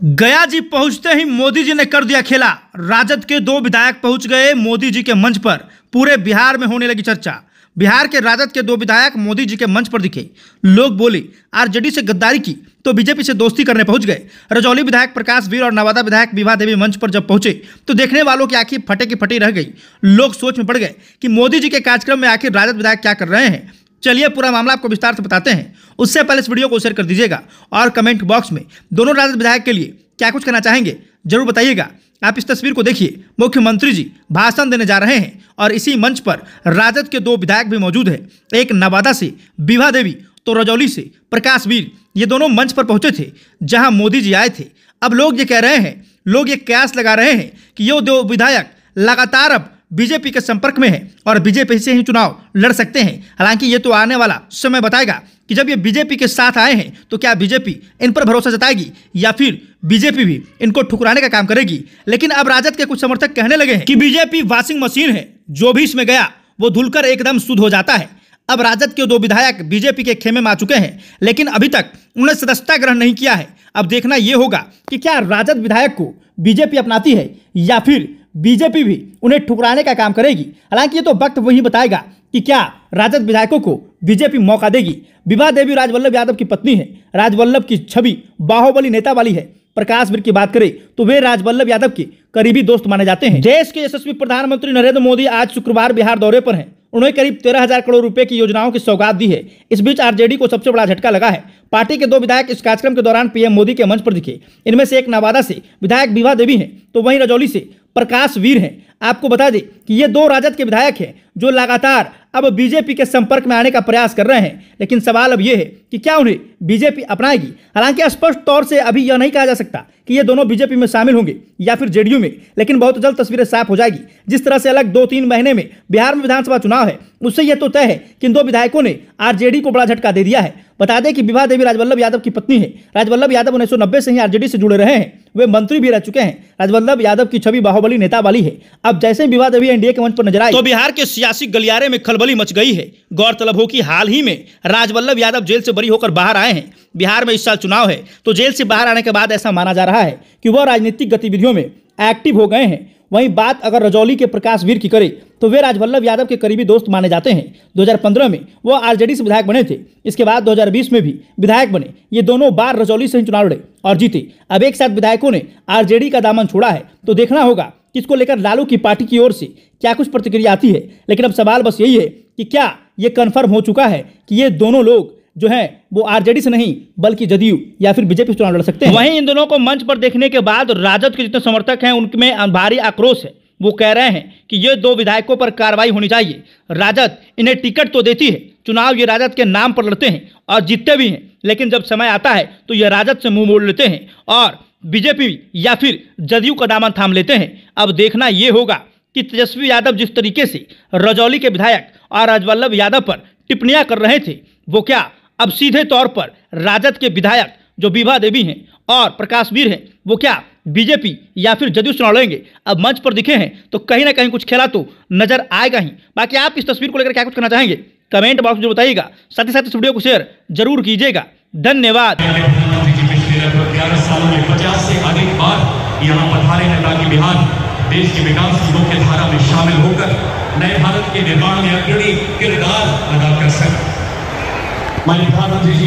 गया जी पहुंचते ही मोदी जी ने कर दिया खेला। राजद के 2 विधायक पहुंच गए मोदी जी के मंच पर। पूरे बिहार में होने लगी चर्चा। बिहार के राजद के 2 विधायक मोदी जी के मंच पर दिखे। लोग बोले आरजेडी से गद्दारी की तो बीजेपी से दोस्ती करने पहुंच गए। रजौली विधायक प्रकाश वीर और नवादा विधायक विभा देवी मंच पर जब पहुंचे तो देखने वालों की आंखें फटे की फटी रह गई। लोग सोच में पड़ गए कि मोदी जी के कार्यक्रम में आखिर राजद विधायक क्या कर रहे हैं। चलिए पूरा मामला आपको विस्तार से बताते हैं। उससे पहले इस वीडियो को शेयर कर दीजिएगा और कमेंट बॉक्स में दोनों राजद विधायक के लिए क्या कुछ कहना चाहेंगे जरूर बताइएगा। आप इस तस्वीर को देखिए। मुख्यमंत्री जी भाषण देने जा रहे हैं और इसी मंच पर राजद के 2 विधायक भी मौजूद हैं। एक नवादा से विभा देवी तो रजौली से प्रकाश वीर। ये दोनों मंच पर पहुंचे थे जहां मोदी जी आए थे। अब लोग ये कह रहे हैं, लोग ये कयास लगा रहे हैं कि ये 2 विधायक लगातार अब बीजेपी के संपर्क में है और बीजेपी से ही चुनाव लड़ सकते हैं। हालांकि ये तो आने वाला समय बताएगा कि जब ये बीजेपी के साथ आए हैं तो क्या बीजेपी इन पर भरोसा जताएगी या फिर बीजेपी भी इनको ठुकराने का काम करेगी। लेकिन अब राजद के कुछ समर्थक कहने लगे हैं कि बीजेपी वॉशिंग मशीन है, जो भी इसमें गया वो धुलकर एकदम शुद्ध हो जाता है। अब राजद के 2 विधायक बीजेपी के खेमे में आ चुके हैं, लेकिन अभी तक उन्होंने सदस्यता ग्रहण नहीं किया है। अब देखना यह होगा कि क्या राजद विधायक को बीजेपी अपनाती है या फिर बीजेपी भी उन्हें ठुकराने का काम करेगी। हालांकि ये तो वक्त वही बताएगा कि क्या राजद विधायकों को बीजेपी मौका देगी। विभा देवी राजवल्लभ यादव की पत्नी है। राजवल्लभ की छवि बाहुबली नेता वाली है। प्रकाश वीर की बात करें तो वे राजवल्लभ यादव के करीबी दोस्त माने जाते हैं। देश के यशस्वी प्रधानमंत्री नरेंद्र मोदी आज शुक्रवार बिहार दौरे पर हैं। उन्होंने करीब 13,000 करोड़ रुपए की योजनाओं की सौगात दी है। इस बीच आरजेडी को सबसे बड़ा झटका लगा है। पार्टी के 2 विधायक इस कार्यक्रम के दौरान पीएम मोदी के मंच पर दिखे। इनमें से एक नवादा से विधायक विभा देवी हैं तो वहीं रजौली से प्रकाश वीर हैं। आपको बता दें कि ये 2 राजद के विधायक हैं जो लगातार अब बीजेपी के संपर्क में आने का प्रयास कर रहे हैं। लेकिन सवाल अब यह है कि क्या उन्हें बीजेपी अपनाएगी। हालांकि स्पष्ट तौर से अभी यह नहीं कहा जा सकता कि ये दोनों बीजेपी में शामिल होंगे या फिर जेडीयू में, लेकिन बहुत जल्द तस्वीरें साफ हो जाएगी। जिस तरह से अलग 2-3 महीने में बिहार में विधानसभा चुनाव है, उससे यह तो तय है कि इन 2 विधायकों ने आरजेडी को बड़ा झटका दे दिया है। बता दें कि विभा देवी राजवल्लभ यादव की पत्नी है। राजवल्लभ यादव 1990 से ही आरजेडी से जुड़े रहे हैं। वे मंत्री भी रह चुके हैं। राजवल्लभ यादव की छवि बाहुबली नेता वाली है। अब जैसे विभा देवी एनडीए के मंच पर नजर आई तो बिहार के सियासी गलियारे में खलबली मच गई है। गौरतलब हो कि हाल ही में राजवल्लभ यादव जेल से बरी होकर बाहर आए हैं। बिहार में इस साल चुनाव है तो जेल से बाहर आने के बाद ऐसा माना जा रहा है कि वह राजनीतिक गतिविधियों में एक्टिव हो गए हैं। वहीं बात अगर रजौली के प्रकाश वीर की करें तो वे राजवल्लभ यादव के करीबी दोस्त माने जाते हैं। 2015 में वो आरजेडी से विधायक बने थे। इसके बाद 2020 में भी विधायक बने। ये दोनों बार रजौली से ही चुनाव लड़े और जीते। अब एक साथ विधायकों ने आरजेडी का दामन छोड़ा है तो देखना होगा कि इसको लेकर लालू की पार्टी की ओर से क्या कुछ प्रतिक्रिया आती है। लेकिन अब सवाल बस यही है कि क्या ये कन्फर्म हो चुका है कि ये दोनों लोग जो है वो आरजेडी से नहीं बल्कि जदयू या फिर बीजेपी से चुनाव लड़ सकते हैं। वहीं इन दोनों को मंच पर देखने के बाद राजद के जितने समर्थक हैं उनमें भारी आक्रोश है। वो कह रहे हैं कि ये 2 विधायकों पर कार्रवाई होनी चाहिए। राजद इन्हें टिकट तो देती है, चुनाव ये राजद के नाम पर लड़ते हैं और जीतते भी हैं, लेकिन जब समय आता है तो ये राजद से मुंह मोड़ लेते हैं और बीजेपी या फिर जदयू का दामन थाम लेते हैं। अब देखना ये होगा कि तेजस्वी यादव जिस तरीके से रजौली के विधायक और राजवल्लभ यादव पर टिप्पणियां कर रहे थे, वो क्या अब सीधे तौर पर राजद के विधायक जो विभा देवी हैं और प्रकाश वीर हैं, वो क्या बीजेपी या फिर जदयू चुनाव लड़ेंगे। अब मंच पर दिखे हैं तो कहीं ना कहीं कुछ खेला तो नजर आएगा ही। बाकी आप इस तस्वीर को लेकर क्या कुछ कहना चाहेंगे कमेंट बॉक्स में बताइएगा। साथ ही साथ इस वीडियो को शेयर जरूर कीजिएगा। धन्यवाद। 11 सालों में 50 से अधिक बार यहाँ पधारे हैं ताकि बिहार देश के विकास की मुख्य धारा में शामिल होकर नए भारत के निर्माण में अग्रणी किरदार अदा कर सके। माननीय प्रधानमंत्री जी